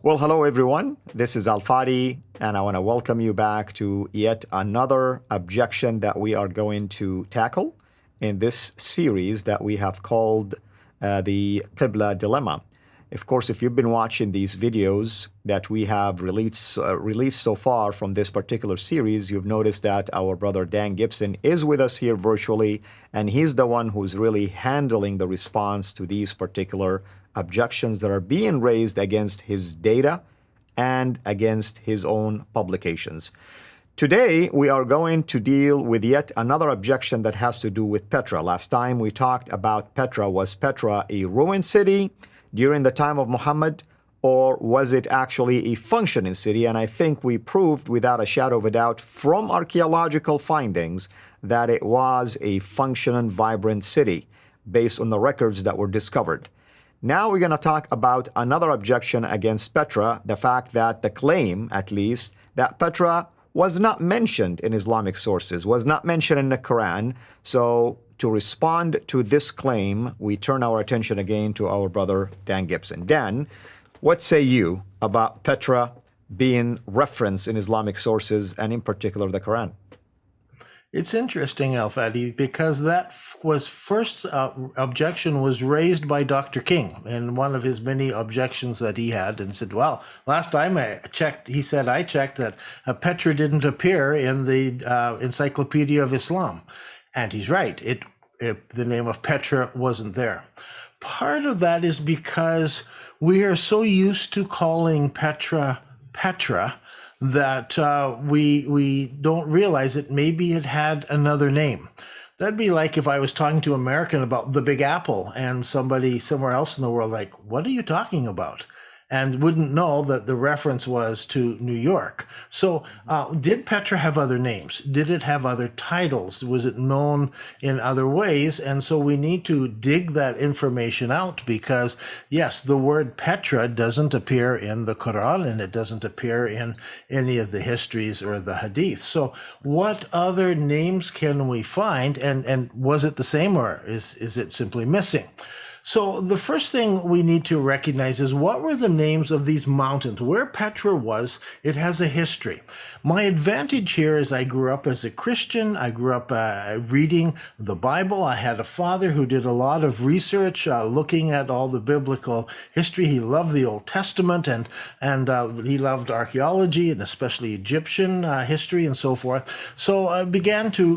Well, hello everyone. This is Al Fadi, and I want to welcome you back to yet another objection that we are going to tackle in this series that we have called the Qibla Dilemma. Of course, if you've been watching these videos that we have released so far from this particular series, you've noticed that our brother Dan Gibson is with us here virtually, and he's the one who's really handling the response to these particular objections that are being raised against his data and against his own publications. Today, we are going to deal with yet another objection that has to do with Petra. Last time we talked about Petra. Was Petra a ruined city during the time of Muhammad, or was it actually a functioning city? And I think we proved without a shadow of a doubt from archaeological findings that it was a functioning, vibrant city based on the records that were discovered. Now we're going to talk about another objection against Petra, the fact that the claim, at least, that Petra was not mentioned in Islamic sources, was not mentioned in the Qur'an. So to respond to this claim, we turn our attention again to our brother Dan Gibson. Dan, what say you about Petra being referenced in Islamic sources and in particular the Qur'an? It's interesting, Al-Fadi, because that was first objection was raised by Dr. King in one of his many objections that he had, and said, well, last time I checked, he said, I checked that Petra didn't appear in the Encyclopedia of Islam. And he's right. The name of Petra wasn't there. Part of that is because we are so used to calling Petra Petra that we don't realize that maybe it had another name. That'd be like if I was talking to an American about the Big Apple and somebody somewhere else in the world like, what are you talking about? And wouldn't know that the reference was to New York. So did Petra have other names? Did it have other titles? Was it known in other ways? And so we need to dig that information out because, yes, the word Petra doesn't appear in the Qur'an and it doesn't appear in any of the histories or the hadith. So what other names can we find? And was it the same, or is it simply missing? So the first thing we need to recognize is what were the names of these mountains? Where Petra was, it has a history. My advantage here is I grew up as a Christian. I grew up reading the Bible. I had a father who did a lot of research, looking at all the biblical history. He loved the Old Testament and he loved archaeology and especially Egyptian history and so forth. So I began to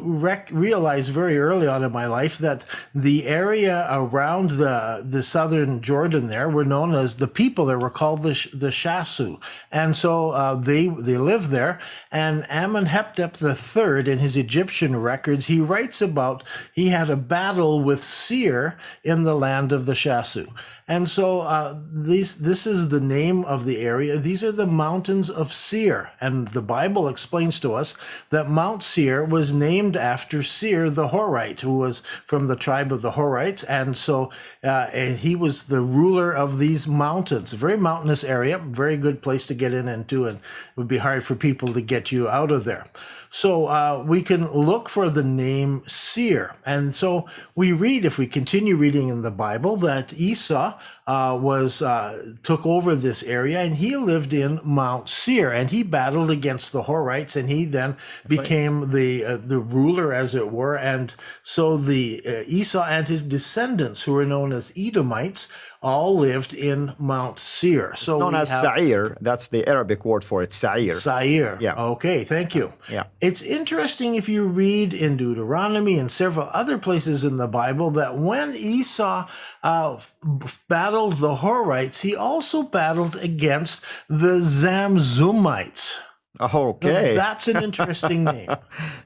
realize very early on in my life that the area around the southern Jordan there were known as the people that were called the Shasu. And so they lived there. And Amenhotep III, in his Egyptian records, he writes about he had a battle with Seir in the land of the Shasu. And so this is the name of the area. These are the mountains of Seir. And the Bible explains to us that Mount Seir was named after Seir the Horite, who was from the tribe of the Horites. And so and he was the ruler of these mountains. A very mountainous area, very good place to get in and do, and it would be hard for people to get you out of there. So we can look for the name Seir. And so we read, if we continue reading in the Bible, that Esau took over this area, and he lived in Mount Seir, and he battled against the Horites, and he then became the ruler, as it were. And so the Esau and his descendants, who were known as Edomites, all lived in Mount Seir. So known as Sa'ir. That's the Arabic word for it, Sa'ir. Sa'ir. Yeah. Okay, thank you. Yeah. It's interesting if you read in Deuteronomy and several other places in the Bible that when Esau battled the Horites, he also battled against the Zamzumites. Okay. That's an interesting name.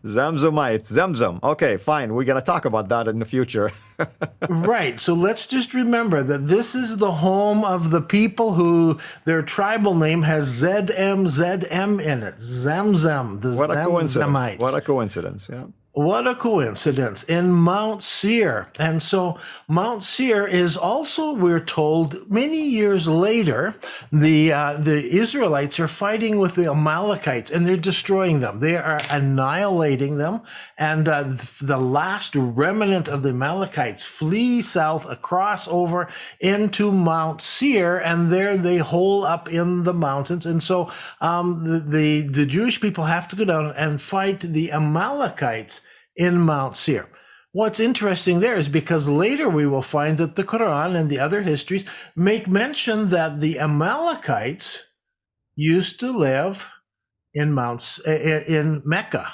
Zamzumites, Zamzam. Okay, fine. We're going to talk about that in the future. Right. So let's just remember that this is the home of the people who their tribal name has ZMZM in it. Zamzam, the What a coincidence. Zamzamites. What a coincidence, yeah. What a coincidence, in Mount Seir. And so Mount Seir is also, we're told, many years later, the Israelites are fighting with the Amalekites and they're destroying them. They are annihilating them. And the last remnant of the Amalekites flee south across over into Mount Seir, and there they hole up in the mountains. And so the Jewish people have to go down and fight the Amalekites in Mount Seir. What's interesting there is because later we will find that the Qur'an and the other histories make mention that the Amalekites used to live in Mecca.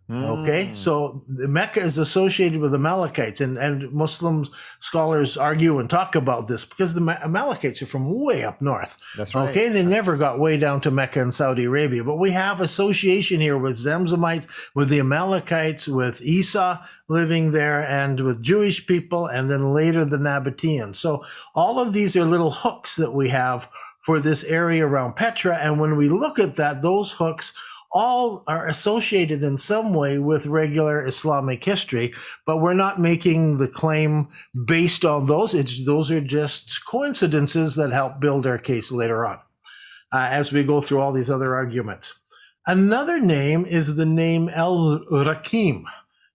Okay, so Mecca is associated with Amalekites, and Muslim scholars argue and talk about this because the Amalekites are from way up north. That's right. Okay, they never got way down to Mecca and Saudi Arabia, but we have association here with Zamzamites, with the Amalekites, with Esau living there, and with Jewish people, and then later the Nabateans. So all of these are little hooks that we have for this area around Petra, and when we look at that, those hooks all are associated in some way with regular Islamic history, but we're not making the claim based on those. Those are just coincidences that help build our case later on as we go through all these other arguments. Another name is the name El-Rakim.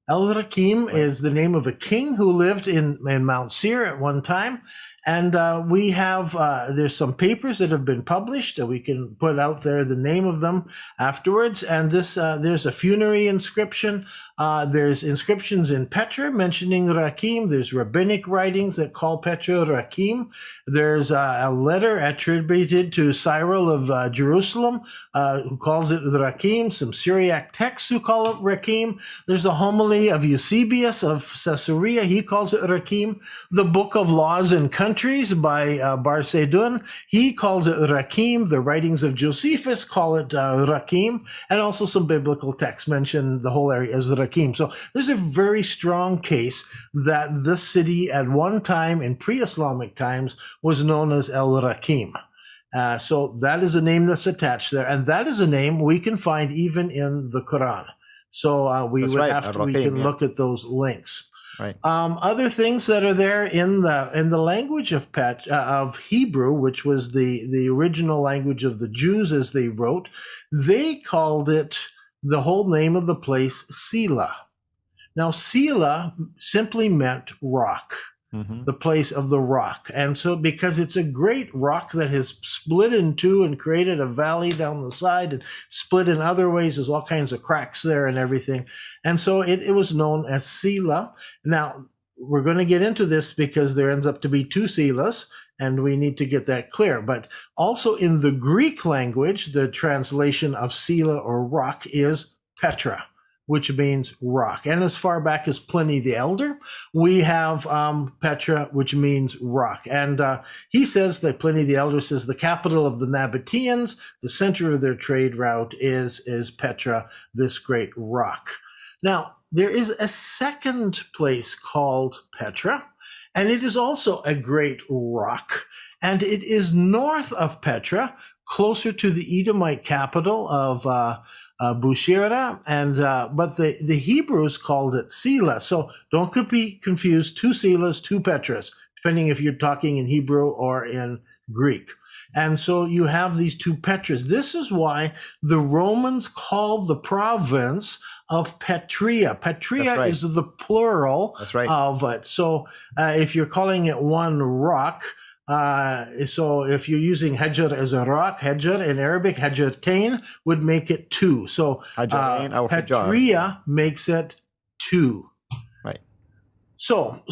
El-Rakim is the name of a king who lived in Mount Seir at one time. And we have, there's some papers that have been published that we can put out there, the name of them afterwards. And this, there's a funerary inscription. There's inscriptions in Petra mentioning Rakim. There's rabbinic writings that call Petra Rakim. There's a letter attributed to Cyril of Jerusalem, who calls it Rakim. Some Syriac texts who call it Rakim. There's a homily of Eusebius of Caesarea. He calls it Rakim. The Book of Laws and Countries by Barsedun, he calls it Rakim. The writings of Josephus call it Rakim. And also some biblical texts mention the whole area as Rakim. So there's a very strong case that this city at one time in pre-Islamic times was known as El Rakim. So that is a name that's attached there. And that is a name we can find even in the Qur'an. So we That's would right, have to, we Al-Rakim, can yeah. look at those links. Right. Other things that are there in the language of Hebrew, which was the original language of the Jews as they wrote, they called it, the whole name of the place, Sela. Now, Sela simply meant rock, the place of the rock. And so because it's a great rock that has split in two and created a valley down the side and split in other ways, there's all kinds of cracks there and everything. And so it was known as Sela. Now, we're going to get into this because there ends up to be two Selas, and we need to get that clear. But also in the Greek language, the translation of Sela or rock is Petra, which means rock. And as far back as Pliny the Elder, we have Petra, which means rock. And he says that Pliny the Elder says the capital of the Nabateans, the center of their trade route is Petra, this great rock. Now, there is a second place called Petra, and it is also a great rock. And it is north of Petra, closer to the Edomite capital of Bushira, and but the Hebrews called it Sela. So don't be confused. Two Selas, two Petras, depending if you're talking in Hebrew or in Greek. And so you have these two Petras. This is why the Romans called the province of Petria. Petria right. is the plural That's right. of it. So if you're calling it one rock, so if you're using Hajar as a rock, Hajar in Arabic, Hajartain would make it two. So Hajarain or Hajar. Petria makes it two. Right. So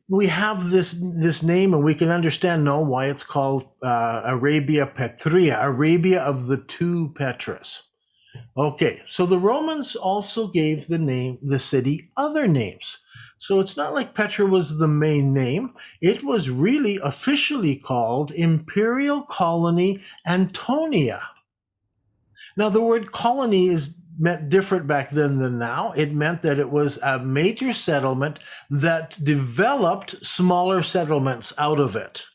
we have this name, and we can understand now why it's called Arabia Petria, Arabia of the two Petras. Okay, so the Romans also gave the city other names. So it's not like Petra was the main name. It was really officially called Imperial Colony Antonia. Now, the word colony meant different back then than now. It meant that it was a major settlement that developed smaller settlements out of it.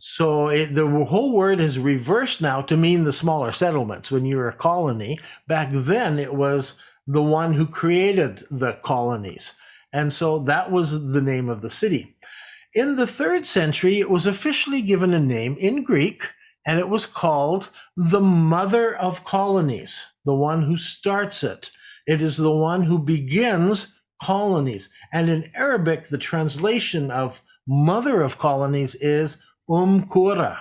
So the whole word is reversed now to mean the smaller settlements when you're a colony. Back then, it was the one who created the colonies. And so that was the name of the city. In the 3rd century, it was officially given a name in Greek, and it was called the Mother of Colonies, the one who starts it. It is the one who begins colonies. And in Arabic, the translation of Mother of Colonies is Qura,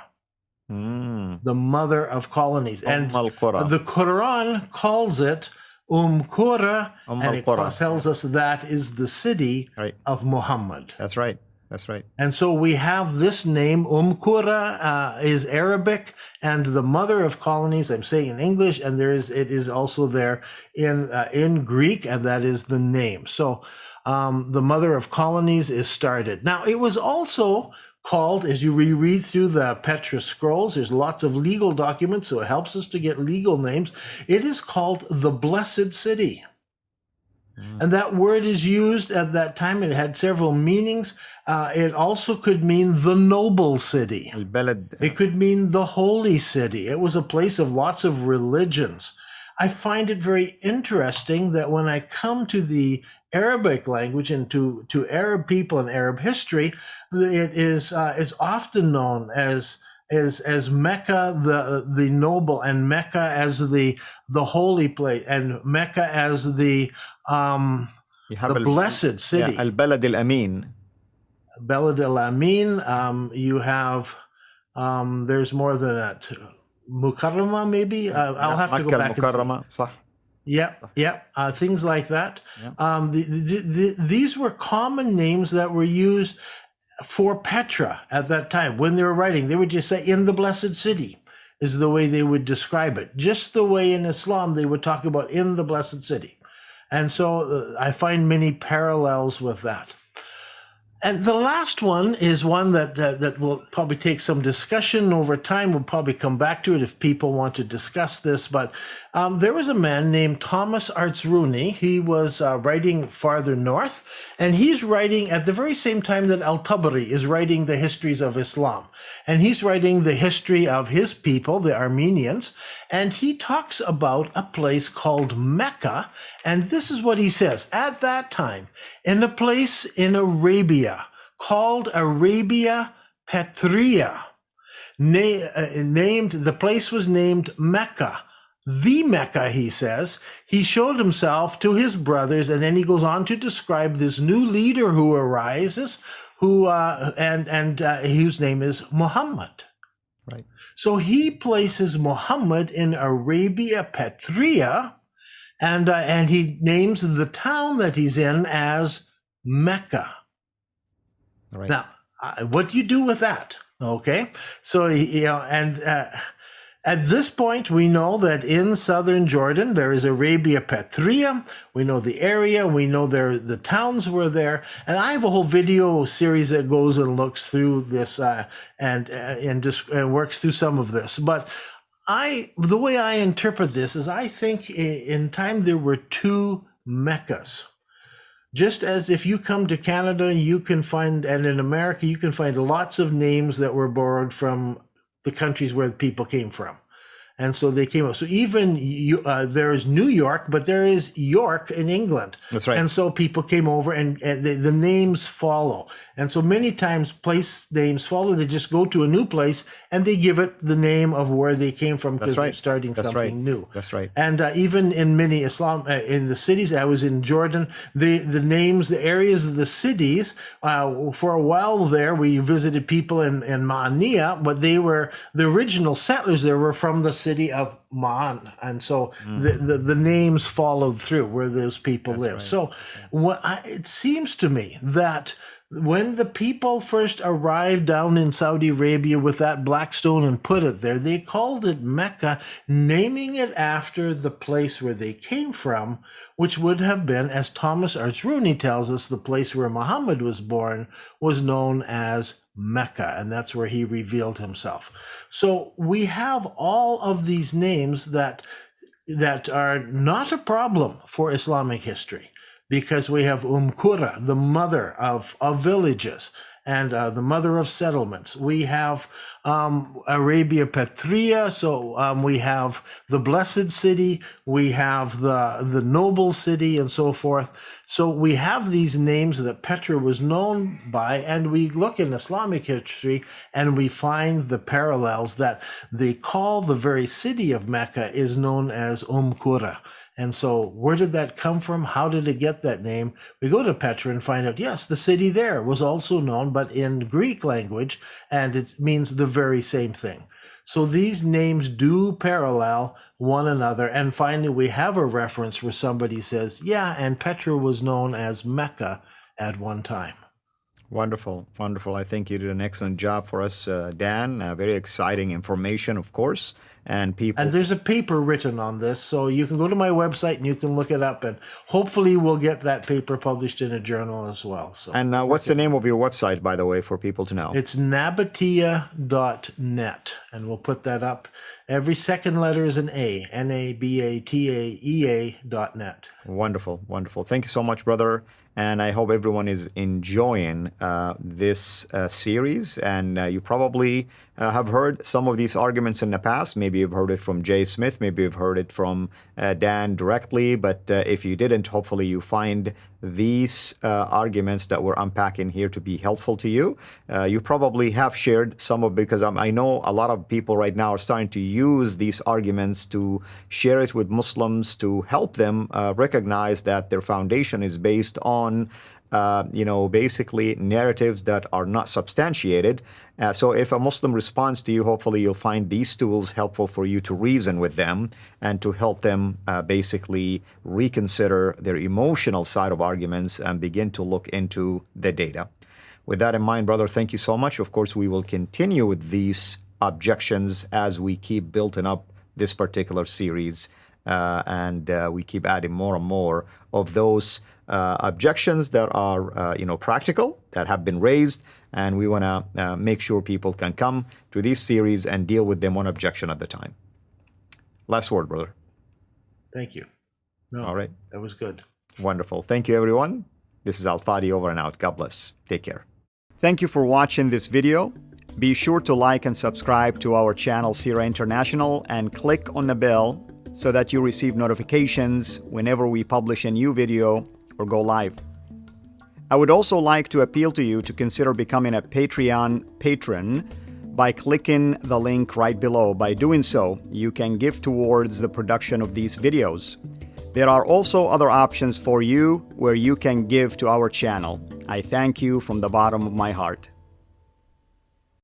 the Mother of Colonies. And the Quran calls it Qura, and it tells us that is the city of Muhammad. That's right. That's right. And so we have this name, Qura, is Arabic, and the Mother of Colonies, I'm saying in English, and it is also there in Greek, and that is the name. So the Mother of Colonies is started. Now, it was also called, as you reread through the Petra scrolls, there's lots of legal documents, so it helps us to get legal names. It is called the Blessed City. And that word is used at that time. It had several meanings. It also could mean the noble city. It could mean the holy city. It was a place of lots of religions. I find it very interesting that when I come to the Arabic language and to Arab people and Arab history, it is it's often known as Mecca, the noble, and Mecca as the holy place, and Mecca as the blessed city. Al-Balad al-Amin. Balad al-Amin. You have, there's more than that. Mukarrama, maybe? I'll have to go back and see. Yeah, things like that. These were common names that were used for Petra at that time. When they were writing, they would just say, in the blessed city is the way they would describe it. Just the way in Islam, they would talk about in the blessed city. And so I find many parallels with that. And the last one is one that will probably take some discussion over time. We'll probably come back to it if people want to discuss this. But there was a man named Thomas Artsruni. He was writing farther north, and he's writing at the very same time that Al-Tabari is writing the histories of Islam. And he's writing the history of his people, the Armenians, and he talks about a place called Mecca. And this is what he says. At that time, in a place in Arabia called Arabia Petra, the place was named Mecca. The Mecca, he says, he showed himself to his brothers, and then he goes on to describe this new leader who arises, whose name is Muhammad. Right. So he places Muhammad in Arabia Petra, and he names the town that he's in as Mecca. Right. Now, what do you do with that? Okay, so at this point, we know that in southern Jordan there is Arabia Petra. We know the area. We know the towns were there. And I have a whole video series that goes and looks through this and works through some of this. But the way I interpret this is I think in time there were 2 Meccas. Just as if you come to Canada, you can find, and in America, you can find lots of names that were borrowed from the countries where the people came from. And so they came up. So even there is New York, but there is York in England. That's right. And so people came over, and the names follow. And so many times place names follow. They just go to a new place and they give it the name of where they came from because they're starting something new. That's right. And even in many Islam, in the cities, I was in Jordan, the names, the areas of the cities, for a while there, we visited people in Ma'aniya, but they were, the original settlers there were from the city of Ma'an. And so the names followed through where those people live. Right. So it seems to me that when the people first arrived down in Saudi Arabia with that black stone and put it there, they called it Mecca, naming it after the place where they came from, which would have been, as Thomas Artsruni tells us, the place where Muhammad was born was known as Mecca, and that's where he revealed himself. So we have all of these names that are not a problem for Islamic history, because we have Qura, the mother of villages, and the mother of settlements. We have Arabia Petra, so we have the blessed city, we have the noble city, and so forth. So we have these names that Petra was known by, and we look in Islamic history and we find the parallels that they call the very city of Mecca is known as Qura. And so where did that come from? How did it get that name? We go to Petra and find out, yes, the city there was also known, but in Greek language, and it means the very same thing. So these names do parallel one another. And finally, we have a reference where somebody says, yeah, and Petra was known as Mecca at one time. Wonderful, wonderful. I think you did an excellent job for us, Dan. Very exciting information, of course. And people. And there's a paper written on this, so you can go to my website and you can look it up, and hopefully we'll get that paper published in a journal as well. So. And what's the name of your website, by the way, for people to know? It's nabatea.net, and we'll put that up. Every second letter is an A, NABATAEA.net. Wonderful, wonderful. Thank you so much, brother. And I hope everyone is enjoying this series. And you probably have heard some of these arguments in the past. Maybe you've heard it from Jay Smith. Maybe you've heard it from Dan directly. But if you didn't, hopefully you find these arguments that we're unpacking here to be helpful to you. You probably have shared some of, because I know a lot of people right now are starting to use these arguments to share it with Muslims to help them recognize that their foundation is based on basically narratives that are not substantiated. So if a Muslim responds to you, hopefully you'll find these tools helpful for you to reason with them and to help them basically reconsider their emotional side of arguments and begin to look into the data. With that in mind, brother, thank you so much. Of course, we will continue with these objections as we keep building up this particular series, and we keep adding more and more of those objections that are, practical, that have been raised, and we want to make sure people can come to these series and deal with them one objection at a time. Last word, brother. Thank you. No, all right. That was good. Wonderful. Thank you, everyone. This is Al-Fadi over and out. God bless. Take care. Thank you for watching this video. Be sure to like and subscribe to our channel, Sira International, and click on the bell so that you receive notifications whenever we publish a new video or go live. I would also like to appeal to you to consider becoming a Patreon patron by clicking the link right below. By doing so, you can give towards the production of these videos. There are also other options for you where you can give to our channel. I thank you from the bottom of my heart.